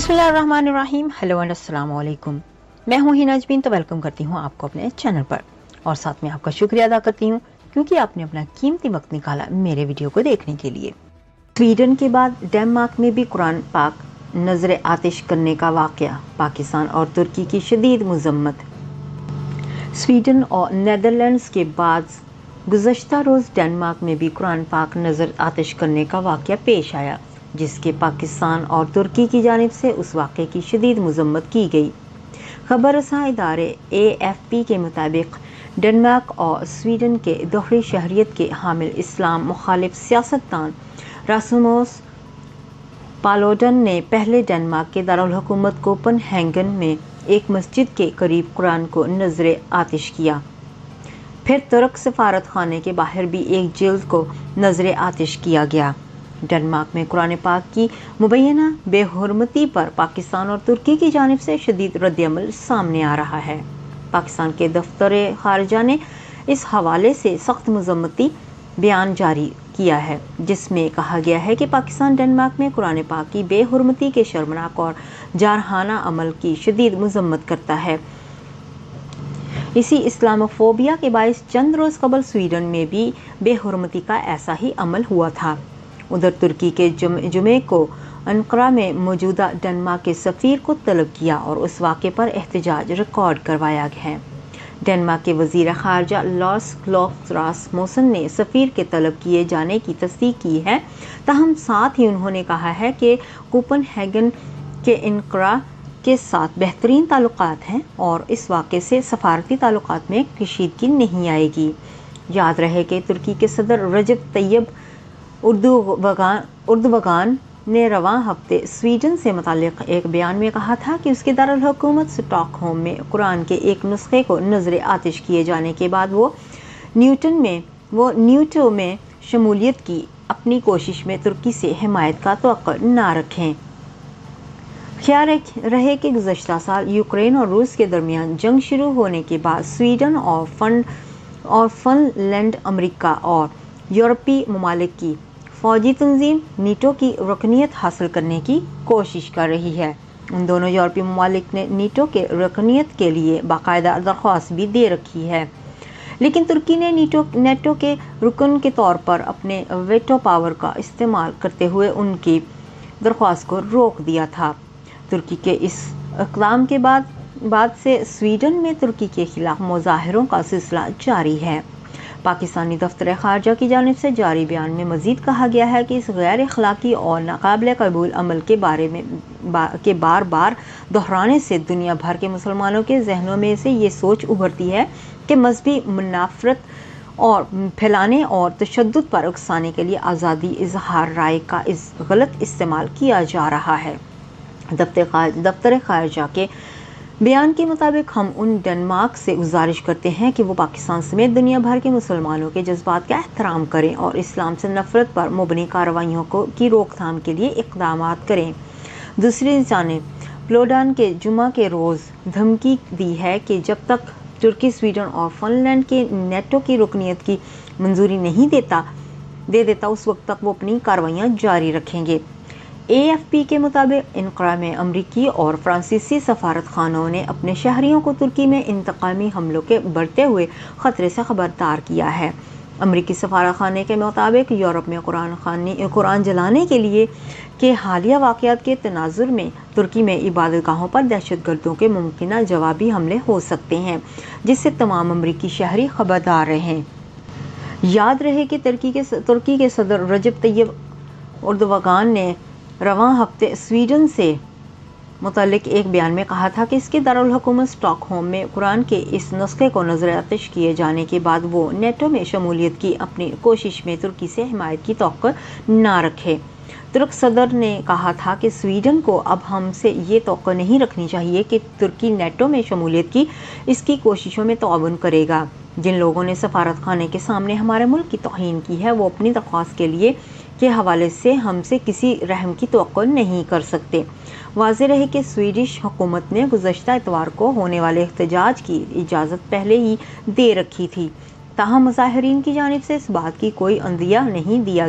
बिस्मिल्लाहिर्रहमानिर्रहीम। Hello and अस्सलाम वालेकुम। मैं हूँ हिना अजमीन, तो वेलकम करती हूँ आपको अपने चैनल पर और साथ में आपका शुक्रिया अदा करती हूँ क्योंकि आपने अपना कीमती वक्त निकाला मेरे वीडियो को देखने के लिए। स्वीडन के बाद डेनमार्क में भी कुरान पाक नजर आतिश करने का वाक़या, पाकिस्तान और तुर्की की शदीद मजम्मत। स्वीडन और नीदरलैंड्स के बाद गुज़श्ता रोज़ डेनमार्क में भी कुरान पाक नजर आतिश करने का वाक़या पेश आया, जिसके पाकिस्तान और तुर्की की जानिब से उस वाक़े की शदीद मजम्मत की गई। खबर रसां इदारे AFP के मुताबिक डेनमार्क और स्वीडन के दोहरी शहरियत के हामिल इस्लाम मुखालिफ सियासतदान रासमुस पालुडन ने पहले डेनमार्क के दारुल हुकूमत कोपनहेगन में एक मस्जिद के करीब कुरान को नजर आतिश किया। फिर तुर्क सफारत खाने के बाहर भी एक जिल्द को नजर आतिश किया गया। डेनमार्क में कुरान पाक की मुबैना बेहुरमती पर पाकिस्तान और तुर्की की जानिब से शदीद रद्दअमल सामने आ रहा है। पाकिस्तान के दफ्तर खारजा ने इस हवाले से सख्त मजम्मती बयान जारी किया है, जिसमें कहा गया है कि पाकिस्तान डेनमार्क में कुरान पाक की बेहुरमती के शर्मनाक और जारहाना अमल की शदीद मजम्मत करता है। इसी इस्लामोफोबिया के बायस चंद रोज़ कबल स्वीडन में भी बेहुरमती का ऐसा ही अमल हुआ था। उधर तुर्की के जुमे को अंकारा में मौजूदा डेनमार्क के सफ़ीर को तलब किया और उस वाक़े पर एहतजाज रिकॉर्ड करवाया गया है। डेनमार्क के वज़ीर ख़ारजा लॉस क्लॉफ रासमुसन ने सफ़ीर के तलब किए जाने की तस्दीक की है, ताहम साथ ही उन्होंने कहा है कि कोपनहेगन के अंकारा के साथ बेहतरीन ताल्लुकात हैं और इस वाक़े से सफारती ताल्लुकात में कशीदगी नहीं आएगी। याद रहे कि तुर्की के सदर रजब तैयब उर्दुगान ने रवां हफ्ते स्वीडन से मुताल्लिक़ एक बयान में कहा था कि उसके दारुल हुकूमत स्टॉकहोम में कुरान के एक नुस्खे को नजर आतिश किए जाने के बाद वो न्यूटो में शमूलियत की अपनी कोशिश में तुर्की से हिमायत का तवक्को ना रखें। ख्याल रहे कि गुज़श्ता साल यूक्रेन और रूस के दरमियान जंग शुरू होने के बाद स्वीडन और फिनलैंड अमेरिका और यूरोपीय ममालिक की फ़ौजी तंजीम नीटो की रुकनीत हासिल करने की कोशिश कर रही है। उन दोनों यूरोपीय ममालिक ने नीटो के रुकनीत के लिए बाकायदा दरख्वास्त भी दे रखी है, लेकिन तुर्की ने नेटो के रुकन के तौर पर अपने वेटो पावर का इस्तेमाल करते हुए उनकी दरख्वास्त को रोक दिया था। तुर्की के इस इक़दाम के बाद से स्वीडन में तुर्की के खिलाफ मुज़ाहरों का सिलसिला जारी है। पाकिस्तानी दफ्तर खारजा की जानिब से जारी बयान में मज़ीद कहा गया है कि इस गैर अखलाकी और नाकाबिल कबूल अमल के बारे में बार बार दोहराने से दुनिया भर के मुसलमानों के जहनों में से ये सोच उभरती है कि मजहबी मुनाफरत और फैलाने और तशद्दुद पर उकसाने के लिए आज़ादी इजहार राय का इस गलत इस्तेमाल किया जा रहा है। दफ्तर खारजा के बयान के मुताबिक हम उन डेनमार्क से गुजारिश करते हैं कि वो पाकिस्तान समेत दुनिया भर के मुसलमानों के जज्बात का एहतराम करें और इस्लाम से नफरत पर मुबनी कार्रवाइयों की रोकथाम के लिए इक़दाम करें। दूसरी जानिब पालुडन के जुमा के रोज़ धमकी दी है कि जब तक तुर्की स्वीडन और फिनलैंड के नेटो की रुकनीत की मंजूरी नहीं दे देता उस वक्त तक वो अपनी कार्रवाइयाँ जारी रखेंगे। AFP के मुताबिक अंकारा में अमरीकी और फ्रांसीसी सफारत खानों ने अपने शहरियों को तुर्की में इंतकामी हमलों के बढ़ते हुए ख़तरे से खबरदार किया है। अमरीकी सफारत खाने के मुताबिक यूरोप में कुरान जलाने के लिए के हालिया वाक़यात के तनाजुर में तुर्की में इबादत गाहों पर दहशतगर्दों के मुमकिन जवाबी हमले हो सकते हैं, जिससे तमाम अमरीकी शहरी खबरदार रहें। याद रहे कि तुर्की के सदर रजब तैयब उर्दुगान ने रवां हफ्ते स्वीडन से मुतालिक एक बयान में कहा था कि इसके दारुल हुकूमत स्टॉकहोम में कुरान के इस नुस्खे को नजर आतिश किए जाने के बाद वो नेटो में शमूलियत की अपनी कोशिश में तुर्की से हिमायत की तवक्को ना रखे। तुर्क सदर ने कहा था कि स्वीडन को अब हमसे ये तवक्को नहीं रखनी चाहिए कि तुर्की नेटो में शमूलियत की इसकी कोशिशों में ताउन करेगा। जिन लोगों ने सफारत खाने के सामने हमारे मुल्क की तौहीन की है वो अपनी दरख्वास्त के हवाले से हमसे किसी रहम की तवक्को नहीं कर सकते। वाज़ेह रहे कि स्वीडिश हुकूमत ने गुज़श्ता इतवार को होने वाले एहतजाज की इजाज़त पहले ही दे रखी थी تاہم مظاہرین کی جانب سے اس بات کی کوئی عندیہ نہیں دیا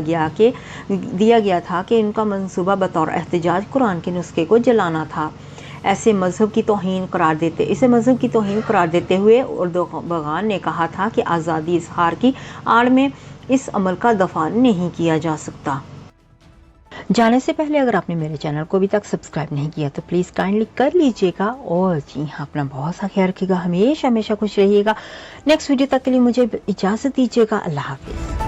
گیا تھا کہ ان کا منصوبہ بطور احتجاج قرآن کے نسخے کو جلانا تھا۔ اسے مذہب کی توہین قرار دیتے ہوئے اردوغان نے کہا تھا کہ آزادی اظہار کی آڑ میں اس عمل کا دفاع نہیں کیا جا سکتا۔ جانے سے پہلے اگر آپ نے میرے چینل کو ابھی تک سبسکرائب نہیں کیا تو پلیز کائنڈلی کر لیجئے گا، اور جی ہاں اپنا بہت سا خیال رکھیے گا، ہمیشہ خوش رہیے گا۔ نیکسٹ ویڈیو تک کے لیے مجھے اجازت دیجیے گا، اللہ حافظ۔